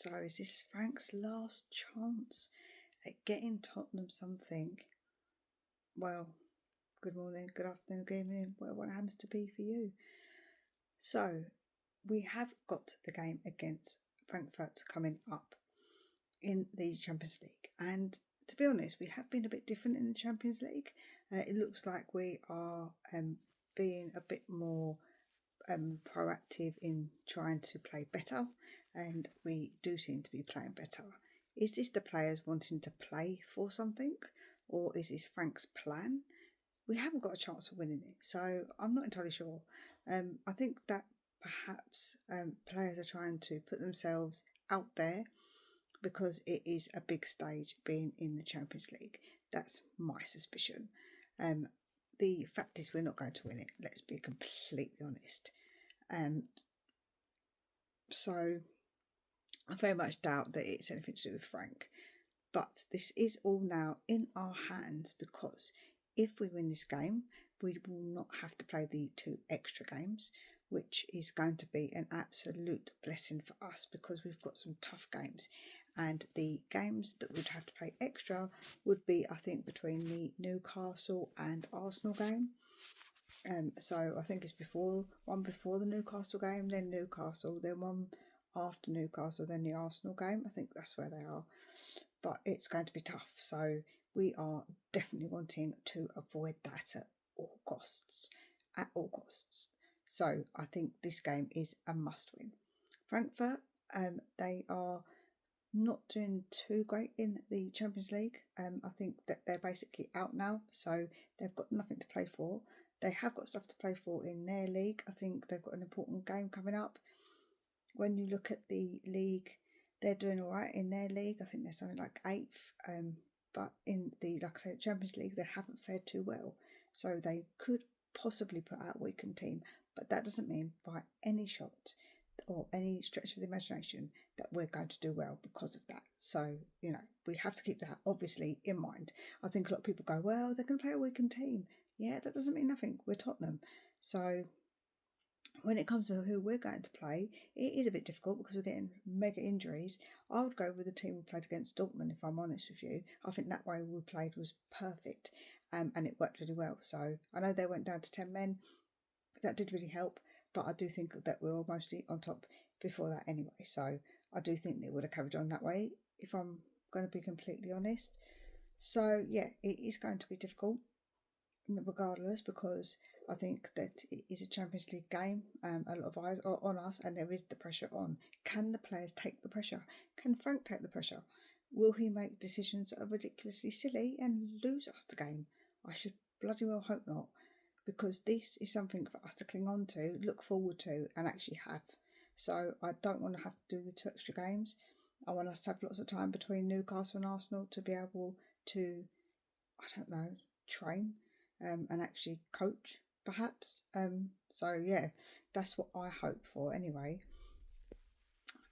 So is this Frank's last chance at getting Tottenham something? Well, good morning, good afternoon, good evening, whatever it happens to be for you. So we have got the game against Frankfurt coming up in the Champions League, and to be honest, we have been a bit different in the Champions League. It looks like we are being a bit more proactive in trying to play better, and we do seem to be playing better. Is this the players wanting to play for something, or is this Frank's plan? We haven't got a chance of winning it, so I'm not entirely sure. I think that perhaps players are trying to put themselves out there because it is a big stage being in the Champions League. That's my suspicion. The fact is we're not going to win it, let's be completely honest. So I very much doubt that it's anything to do with Frank. But this is all now in our hands, because if we win this game, we will not have to play the 2 extra games, which is going to be an absolute blessing for us because we've got some tough games. And the games that we'd have to play extra would be, I think, between the Newcastle and Arsenal game. So I think it's one before the Newcastle game, then Newcastle, then one after Newcastle, then the Arsenal game. I think that's where they are. But it's going to be tough. So we are definitely wanting to avoid that at all costs. So I think this game is a must win. Frankfurt, they are not doing too great in the Champions League. I think that they're basically out now, so they've got nothing to play for. They have got stuff to play for in their league. I think they've got an important game coming up. When you look at the league, they're doing all right in their league. I think they're something like 8th. But in the, like I said, Champions League, they haven't fared too well. So they could possibly put out a weakened team. But that doesn't mean by any shot or any stretch of the imagination that we're going to do well because of that. So, we have to keep that obviously in mind. I think a lot of people go, well, they're going to play a weakened team. Yeah, that doesn't mean nothing. We're Tottenham. So when it comes to who we're going to play, it is a bit difficult because we're getting mega injuries. I would go with the team we played against Dortmund, if I'm honest with you. I think that way we played was perfect, and it worked really well. So I know they went down to 10 men. That did really help, but I do think that we were mostly on top before that anyway. So I do think they would have carried on that way, if I'm going to be completely honest. So yeah, it is going to be difficult regardless, because I think that it is a Champions League game. A lot of eyes are on us, and there is the pressure on. Can the players take the pressure? Can Frank take the pressure? Will he make decisions that are ridiculously silly and lose us the game? I should bloody well hope not, because this is something for us to cling on to, look forward to, and actually have. So I don't want to have to do the 2 extra games. I want us to have lots of time between Newcastle and Arsenal to be able to, train and actually coach, perhaps. So yeah, that's what I hope for anyway.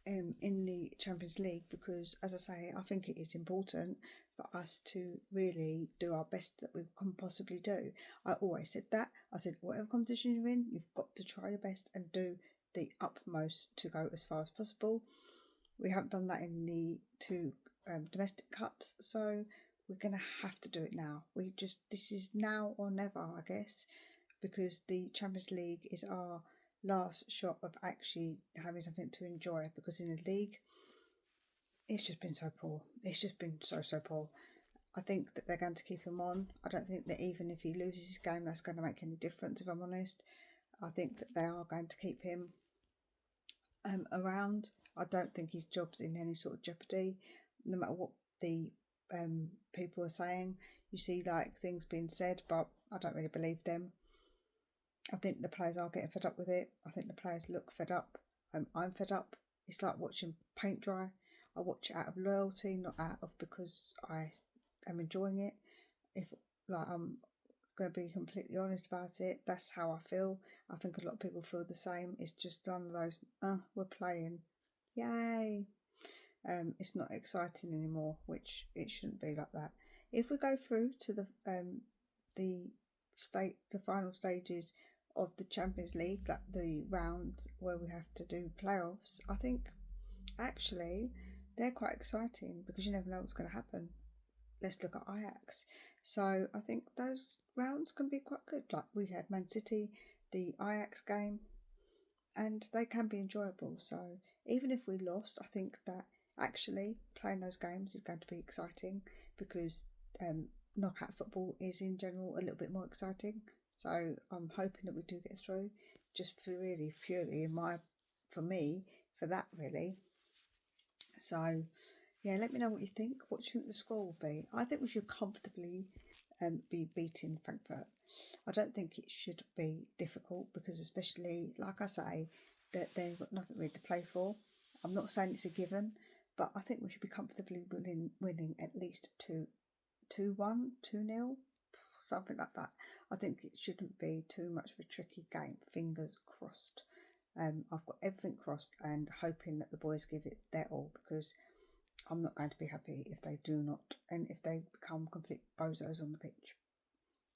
In the Champions League, because as I say, I think it is important for us to really do our best that we can possibly do. I always said that. I said, whatever competition you're in, you've got to try your best and do the utmost to go as far as possible. We haven't done that in the 2 domestic cups, so we're going to have to do it now. This is now or never, I guess, because the Champions League is our last shot of actually having something to enjoy, because in the league, it's just been so poor. It's just been so poor. I think that they're going to keep him on. I don't think that even if he loses his game, that's going to make any difference, if I'm honest. I think that they are going to keep him around. I don't think his job's in any sort of jeopardy, no matter what the people are saying. You see things being said, but I don't really believe them. I think the players are getting fed up with it. I think the players look fed up. I'm fed up. It's like watching paint dry. I watch it out of loyalty, not out of because I am enjoying it. If I'm going to be completely honest about it, that's how I feel. I think a lot of people feel the same. It's just one of those, we're playing, yay. It's not exciting anymore, which it shouldn't be like that. If we go through to the final stages of the Champions League, like the rounds where we have to do playoffs, I think actually, they're quite exciting because you never know what's going to happen. Let's look at Ajax. So I think those rounds can be quite good. Like we had Man City, the Ajax game, and they can be enjoyable. So even if we lost, I think that actually playing those games is going to be exciting because knockout football is in general a little bit more exciting. So I'm hoping that we do get through, just for really purely for me, for that really. So yeah, let me know what you think. What do you think the score will be? I think we should comfortably be beating Frankfurt. I don't think it should be difficult because, especially like I say, that they've got nothing really to play for. I'm not saying it's a given, but I think we should be comfortably winning at least 2-1, 2-0, something like that. I think it shouldn't be too much of a tricky game. Fingers crossed. I've got everything crossed and hoping that the boys give it their all because I'm not going to be happy if they do not and if they become complete bozos on the pitch.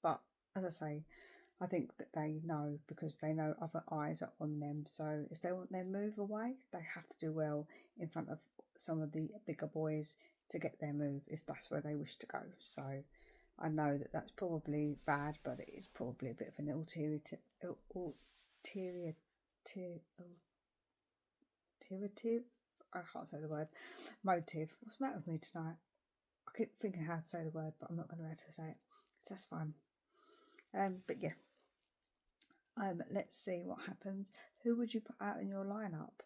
But as I say, I think that they know because they know other eyes are on them. So if they want their move away, they have to do well in front of some of the bigger boys to get their move if that's where they wish to go. So I know that that's probably bad, but it is probably a bit of an ulterior I can't say the word. Motive. What's the matter with me tonight? I keep thinking how to say the word, but I'm not going to be able to say it. So that's fine. But yeah. Let's see what happens. Who would you put out in your lineup?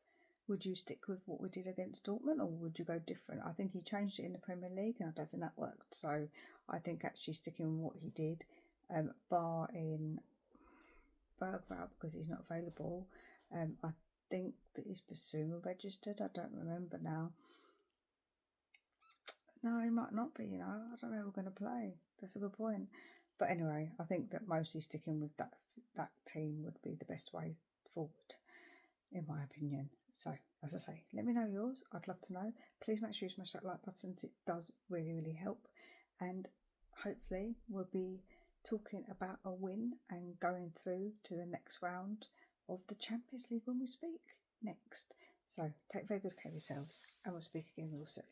Would you stick with what we did against Dortmund, or would you go different? I think he changed it in the Premier League, and I don't think that worked. So I think actually sticking with what he did, bar in Bergvall because he's not available. I think that he's Basuma registered. I don't remember now. No, he might not be, I don't know who we're going to play. That's a good point. But anyway, I think that mostly sticking with that team would be the best way forward, in my opinion. So, as I say, let me know yours. I'd love to know. Please make sure you smash that like button. It does really, really help. And hopefully we'll be talking about a win and going through to the next round of the Champions League when we speak next. So, take very good care of yourselves and we'll speak again real soon.